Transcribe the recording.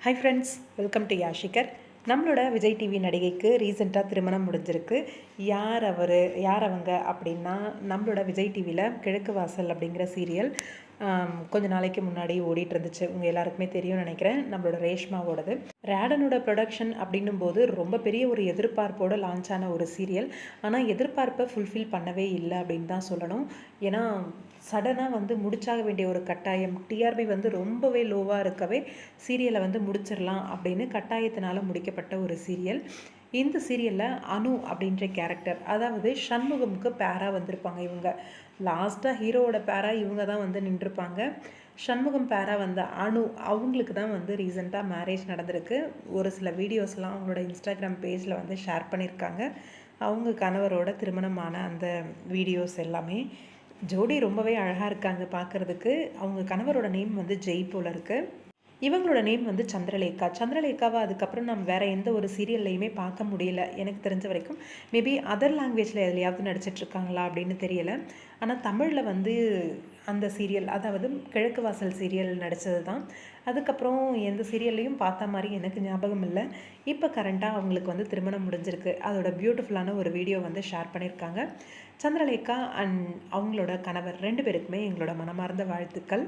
Hi friends, welcome to யாஷிகர். நம்மளோட Vijay TV நடிகைக்கு ரீசெண்டாக திருமணம் முடிஞ்சிருக்கு. யார் அவங்க அப்படின்னா, நம்மளோட விஜய் டிவியில் கிழக்கு வாசல் அப்படிங்கிற சீரியல் கொஞ்ச நாளைக்கு முன்னாடி ஓடிட்டு இருந்துச்சு. உங்கள் எல்லாருக்குமே தெரியும்னு நினைக்கிறேன். நம்மளோட ரேஷ்மாவோடது. ரேடனோட ப்ரொடக்ஷன் அப்படின்னும் போது ரொம்ப பெரிய ஒரு எதிர்பார்ப்போடு லான்ச் ஆன ஒரு சீரியல். ஆனால் எதிர்பார்ப்பை ஃபுல்ஃபில் பண்ணவே இல்லை அப்படின்னு தான் சொல்லணும். ஏன்னா சடனாக முடிச்சாக வேண்டிய ஒரு கட்டாயம், டிஆர்பி ரொம்பவே லோவாக இருக்கவே சீரியலை முடிச்சிடலாம் அப்படின்னு கட்டாயத்தினால் முடிக்கப்பட்ட ஒரு சீரியல். இந்த சீரியலில் அனு அப்படின்ற கேரக்டர், அதாவது சண்முகமுக்கு பேராக வந்திருப்பாங்க. இவங்க லாஸ்ட்டாக ஹீரோவோட பேராக இவங்க தான் நின்றுருப்பாங்க. சண்முகம் பேராக வந்த அனு, அவங்களுக்கு தான் ரீசெண்டாக மேரேஜ் நடந்திருக்கு. ஒரு சில வீடியோஸ்லாம் அவங்களோட இன்ஸ்டாகிராம் பேஜில் ஷேர் பண்ணியிருக்காங்க. அவங்க கணவரோட திருமணமான அந்த வீடியோஸ் எல்லாமே. ஜோடி ரொம்பவே அழகாக இருக்காங்க பார்க்குறதுக்கு. அவங்க கணவரோட நேம் ஜெய் போல் இருக்குது. இவங்களோட நேம் சந்திரலேகா. சந்திரலேகாவை அதுக்கப்புறம் நம்ம வேறு எந்த ஒரு சீரியல்லையுமே பார்க்க முடியல எனக்கு தெரிஞ்ச வரைக்கும். மேபி அதர் லாங்குவேஜில் எதுலையாவது நடிச்சிட்ருக்காங்களா அப்படின்னு தெரியலை. ஆனால் தமிழில் அந்த சீரியல், அதாவது கிழக்கு வாசல் சீரியல் நடித்தது தான். அதுக்கப்புறம் எந்த சீரியல்லையும் பார்த்த மாதிரி எனக்கு ஞாபகம் இல்லை. இப்போ கரண்ட்டாக அவங்களுக்கு திருமணம் முடிஞ்சிருக்கு. அதோட பியூட்டிஃபுல்லான ஒரு வீடியோ ஷேர் பண்ணியிருக்காங்க. சந்திரலேகா அண்ட் அவங்களோட கணவர் 2 பேருக்குமே எங்களோட மனமார்ந்த வாழ்த்துக்கள்.